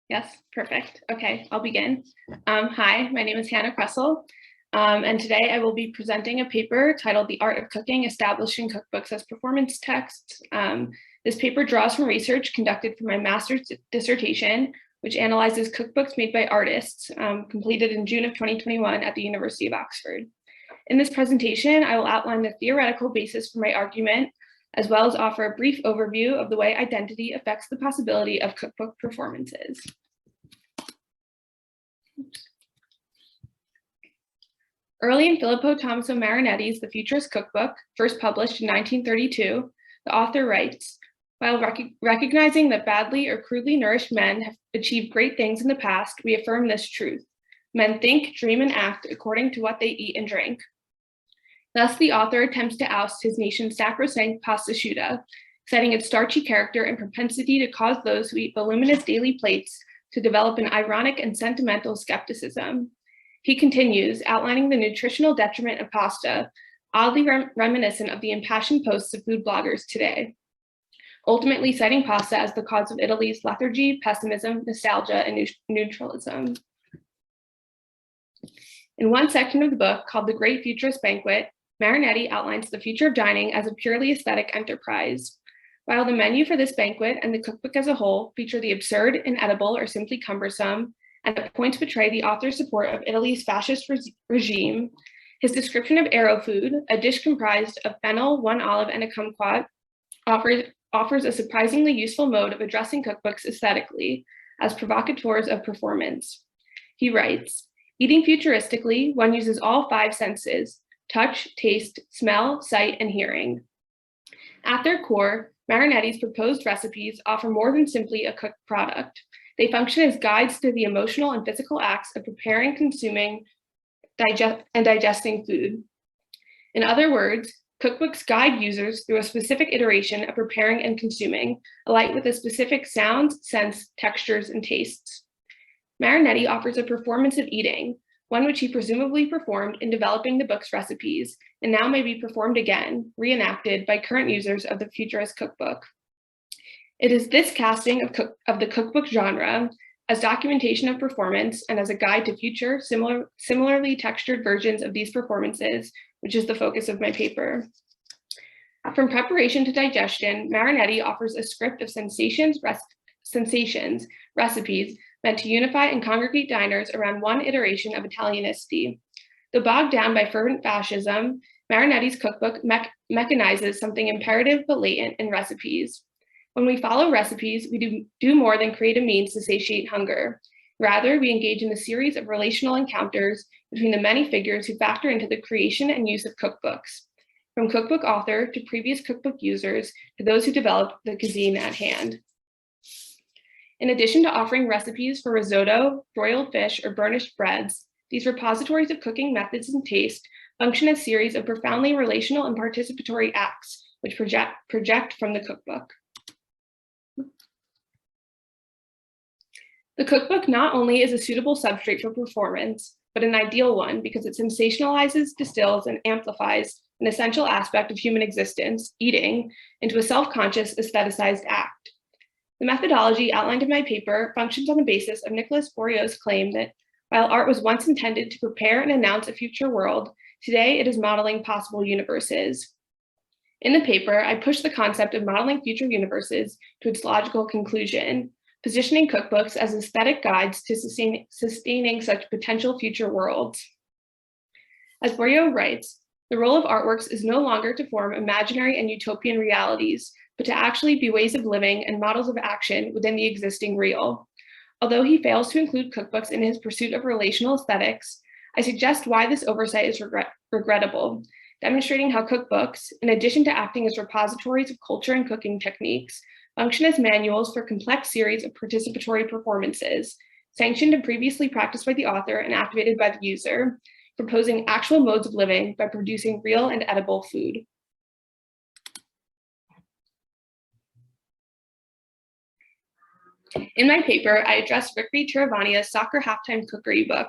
Yes, perfect. Okay, I'll begin. Hi, my name is Hannah Kressel, and today I will be presenting a paper titled The Art of Cooking, Establishing Cookbooks as Performance Texts. This paper draws from research conducted for my master's dissertation, which analyzes cookbooks made by artists, completed in June of 2021 at the University of Oxford. In this presentation, I will outline the theoretical basis for my argument, as well as offer a brief overview of the way identity affects the possibility of cookbook performances. Early in Filippo Tommaso Marinetti's The Futurist Cookbook, first published in 1932, the author writes, "While recognizing that badly or crudely nourished men have achieved great things in the past, we affirm this truth. Men think, dream, and act according to what they eat and drink." Thus, the author attempts to oust his nation's sacrosanct pastasciutta, citing its starchy character and propensity to cause those who eat voluminous daily plates to develop an ironic and sentimental skepticism. He continues, outlining the nutritional detriment of pasta, oddly reminiscent of the impassioned posts of food bloggers today, ultimately citing pasta as the cause of Italy's lethargy, pessimism, nostalgia, and neutralism. In one section of the book, called The Great Futurist Banquet, Marinetti outlines the future of dining as a purely aesthetic enterprise. While the menu for this banquet and the cookbook as a whole feature the absurd, inedible, or simply cumbersome, and at points betray the author's support of Italy's fascist regime, his description of arrow food, a dish comprised of fennel, 1 olive, and a kumquat, offers a surprisingly useful mode of addressing cookbooks aesthetically as provocateurs of performance. He writes, "Eating futuristically, one uses all 5 senses: touch, taste, smell, sight, and hearing." At their core, Marinetti's proposed recipes offer more than simply a cooked product. They function as guides to the emotional and physical acts of preparing, consuming, and digesting food. In other words, cookbooks guide users through a specific iteration of preparing and consuming, alike with the specific sounds, scents, textures, and tastes. Marinetti offers a performance of eating, one which he presumably performed in developing the book's recipes, and now may be performed again, reenacted by current users of the Futurist Cookbook. It is this casting of the cookbook genre as documentation of performance and as a guide to future, similarly textured versions of these performances, which is the focus of my paper. From preparation to digestion, Marinetti offers a script of sensations, recipes, meant to unify and congregate diners around one iteration of Italianicity. Though bogged down by fervent fascism, Marinetti's cookbook mechanizes something imperative but latent in recipes. When we follow recipes, we do more than create a means to satiate hunger. Rather, we engage in a series of relational encounters between the many figures who factor into the creation and use of cookbooks, from cookbook author to previous cookbook users to those who developed the cuisine at hand. In addition to offering recipes for risotto, broiled fish, or burnished breads, these repositories of cooking methods and taste function as a series of profoundly relational and participatory acts which project from the cookbook. The cookbook not only is a suitable substrate for performance, but an ideal one because it sensationalizes, distills, and amplifies an essential aspect of human existence, eating, into a self-conscious, aestheticized act. The methodology outlined in my paper functions on the basis of Nicolas Bourriaud's claim that while art was once intended to prepare and announce a future world, today it is modeling possible universes. In the paper, I push the concept of modeling future universes to its logical conclusion, positioning cookbooks as aesthetic guides to sustaining such potential future worlds. As Bourriaud writes, the role of artworks is no longer to form imaginary and utopian realities, but to actually be ways of living and models of action within the existing real. Although he fails to include cookbooks in his pursuit of relational aesthetics, I suggest why this oversight is regrettable, demonstrating how cookbooks, in addition to acting as repositories of culture and cooking techniques, function as manuals for a complex series of participatory performances, sanctioned and previously practiced by the author and activated by the user, proposing actual modes of living by producing real and edible food. In my paper, I address Ricci Tiravania's Soccer Halftime Cookery book.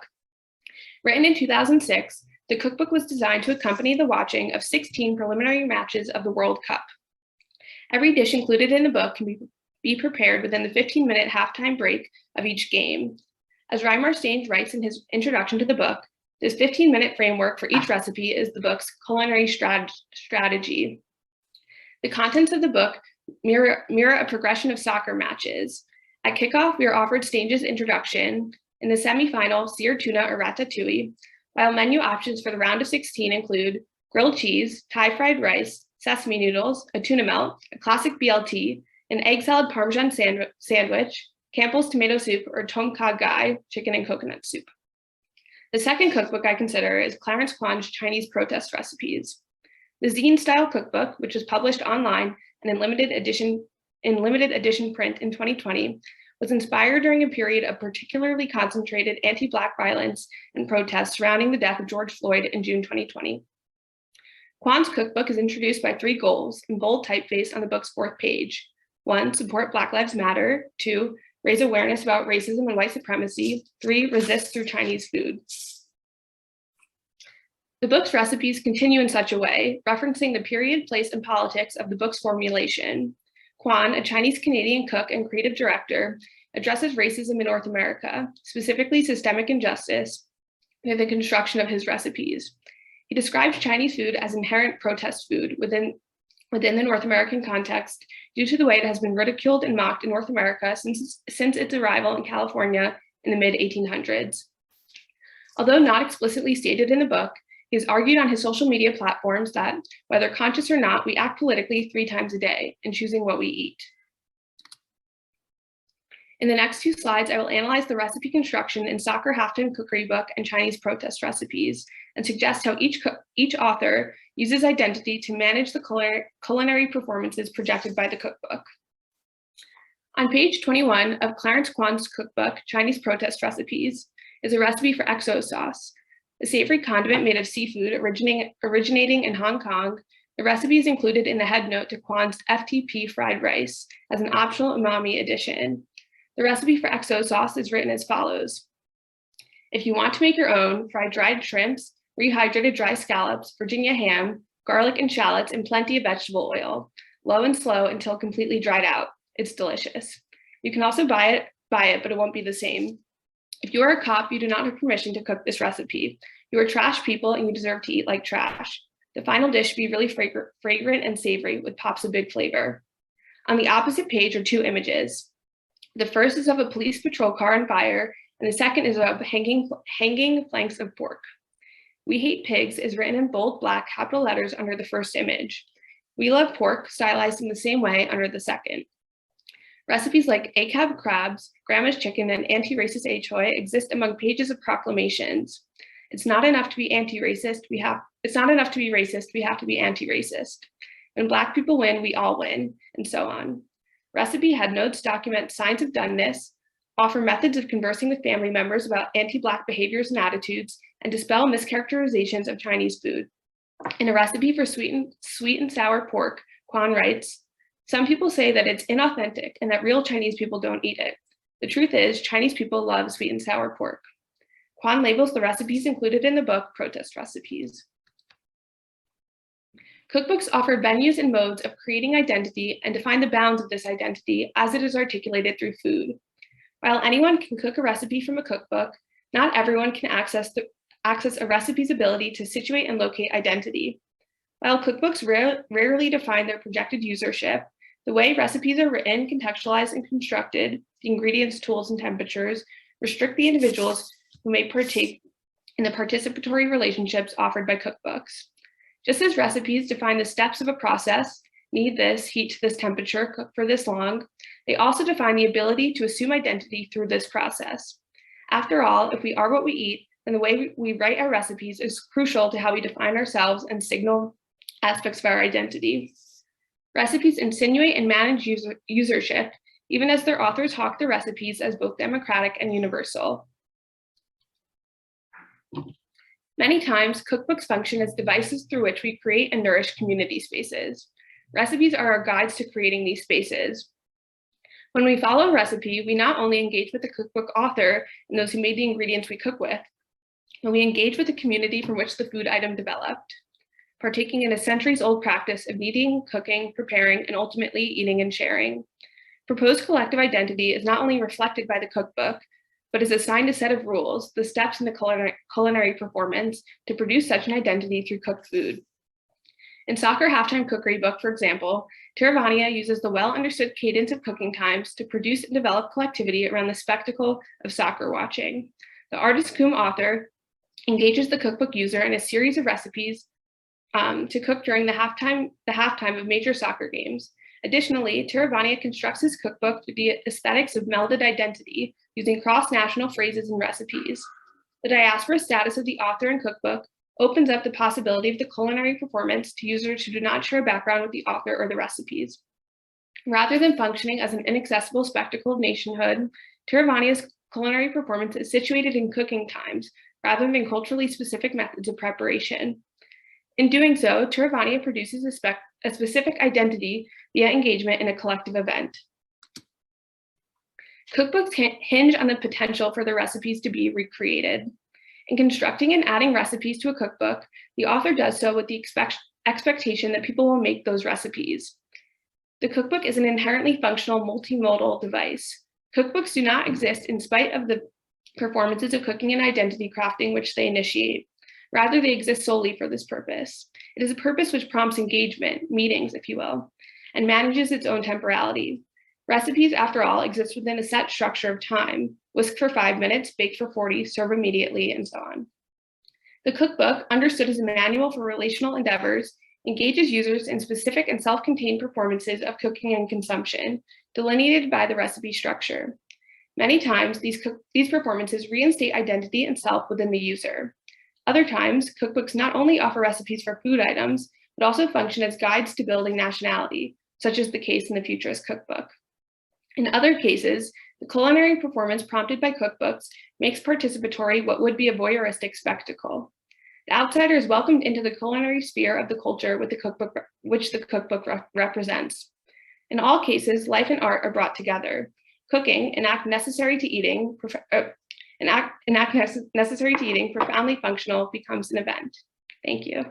Written in 2006, the cookbook was designed to accompany the watching of 16 preliminary matches of the World Cup. Every dish included in the book can be be prepared within the 15-minute halftime break of each game. As Reimar Staines writes in his introduction to the book, this 15-minute framework for each recipe is the book's culinary strategy. The contents of the book mirror a progression of soccer matches. At kickoff, we are offered Staines' introduction. In the semifinal, seared tuna or ratatouille, while menu options for the round of 16 include grilled cheese, Thai fried rice, sesame noodles, a tuna melt, a classic BLT, an egg salad Parmesan sandwich, Campbell's tomato soup, or Tom Kha Gai, chicken and coconut soup. The second cookbook I consider is Clarence Kwan's Chinese protest recipes. The zine-style cookbook, which was published online and in limited edition print in 2020, was inspired during a period of particularly concentrated anti-Black violence and protests surrounding the death of George Floyd in June 2020. Kwan's cookbook is introduced by 3 goals in bold typeface on the book's 4th page. 1, support Black Lives Matter. 2, raise awareness about racism and white supremacy. 3, resist through Chinese food. The book's recipes continue in such a way, referencing the period, place, and politics of the book's formulation. Kwan, a Chinese-Canadian cook and creative director, addresses racism in North America, specifically systemic injustice, through the construction of his recipes. He describes Chinese food as inherent protest food within the North American context due to the way it has been ridiculed and mocked in North America since its arrival in California in the mid-1800s. Although not explicitly stated in the book, he has argued on his social media platforms that, whether conscious or not, we act politically 3 times a day in choosing what we eat. In the next 2 slides, I will analyze the recipe construction in Soccer Halftime Cookery Book and Chinese protest recipes, and suggest how each author uses identity to manage the culinary performances projected by the cookbook. On page 21 of Clarence Kwan's cookbook, Chinese protest recipes, is a recipe for XO sauce, a savory condiment made of seafood originating in Hong Kong. The recipe is included in the headnote to Kwan's FTP fried rice as an optional umami addition. The recipe for XO sauce is written as follows. If you want to make your own, fry dried shrimps, rehydrated dry scallops, Virginia ham, garlic and shallots, and plenty of vegetable oil, low and slow until completely dried out. It's delicious. You can also buy it, but it won't be the same. If you are a cop, you do not have permission to cook this recipe. You are trash people and you deserve to eat like trash. The final dish should be really fragrant and savory with pops of big flavor. On the opposite page are 2 images. The first is of a police patrol car on fire, and the second is of hanging flanks of pork. We hate pigs is written in bold black capital letters under the first image. We love pork, stylized in the same way under the second. Recipes like ACAB crabs, Grandma's chicken, and anti-racist ahoy exist among pages of proclamations. It's not enough to be anti-racist, we have to be anti-racist. When Black people win, we all win, and so on. Recipe headnotes document signs of doneness, offer methods of conversing with family members about anti-Black behaviors and attitudes, and dispel mischaracterizations of Chinese food. In a recipe for sweet and sour pork, Kwan writes, some people say that it's inauthentic and that real Chinese people don't eat it. The truth is, Chinese people love sweet and sour pork. Kwan labels the recipes included in the book protest recipes. Cookbooks offer venues and modes of creating identity and define the bounds of this identity as it is articulated through food. While anyone can cook a recipe from a cookbook, not everyone can access a recipe's ability to situate and locate identity. While cookbooks rarely define their projected usership, the way recipes are written, contextualized, and constructed, the ingredients, tools, and temperatures, restrict the individuals who may partake in the participatory relationships offered by cookbooks. Just as recipes define the steps of a process, knead this, heat to this temperature, cook for this long, they also define the ability to assume identity through this process. After all, if we are what we eat, then the way we write our recipes is crucial to how we define ourselves and signal aspects of our identity. Recipes insinuate and manage usership, even as their authors hawk their recipes as both democratic and universal. Many times, cookbooks function as devices through which we create and nourish community spaces. Recipes are our guides to creating these spaces. When we follow a recipe, we not only engage with the cookbook author and those who made the ingredients we cook with, but we engage with the community from which the food item developed, partaking in a centuries-old practice of kneading, cooking, preparing, and ultimately eating and sharing. Proposed collective identity is not only reflected by the cookbook, but is assigned a set of rules, the steps in the culinary performance to produce such an identity through cooked food. In Soccer Halftime Cookery Book, for example, Tiravania uses the well-understood cadence of cooking times to produce and develop collectivity around the spectacle of soccer watching. The artist cum author engages the cookbook user in a series of recipes to cook during the halftime of major soccer games. Additionally, Tiravania constructs his cookbook with the aesthetics of melded identity, using cross-national phrases and recipes. The diaspora status of the author and cookbook opens up the possibility of the culinary performance to users who do not share a background with the author or the recipes. Rather than functioning as an inaccessible spectacle of nationhood, Tiravania's culinary performance is situated in cooking times, rather than culturally specific methods of preparation. In doing so, Tiravania produces a specific identity via engagement in a collective event. Cookbooks hinge on the potential for the recipes to be recreated. In constructing and adding recipes to a cookbook, the author does so with the expectation that people will make those recipes. The cookbook is an inherently functional multimodal device. Cookbooks do not exist in spite of the performances of cooking and identity crafting which they initiate. Rather, they exist solely for this purpose. It is a purpose which prompts engagement, meetings, if you will, and manages its own temporality. Recipes, after all, exist within a set structure of time: whisk for 5 minutes, bake for 40, serve immediately, and so on. The cookbook, understood as a manual for relational endeavors, engages users in specific and self-contained performances of cooking and consumption, delineated by the recipe structure. Many times, these performances reinstate identity and self within the user. Other times, cookbooks not only offer recipes for food items, but also function as guides to building nationality, such as the case in the Futurist Cookbook. In other cases, the culinary performance prompted by cookbooks makes participatory what would be a voyeuristic spectacle. The outsider is welcomed into the culinary sphere of the culture which the cookbook represents. In all cases, life and art are brought together. Cooking, an act necessary to eating, profoundly functional, becomes an event. Thank you.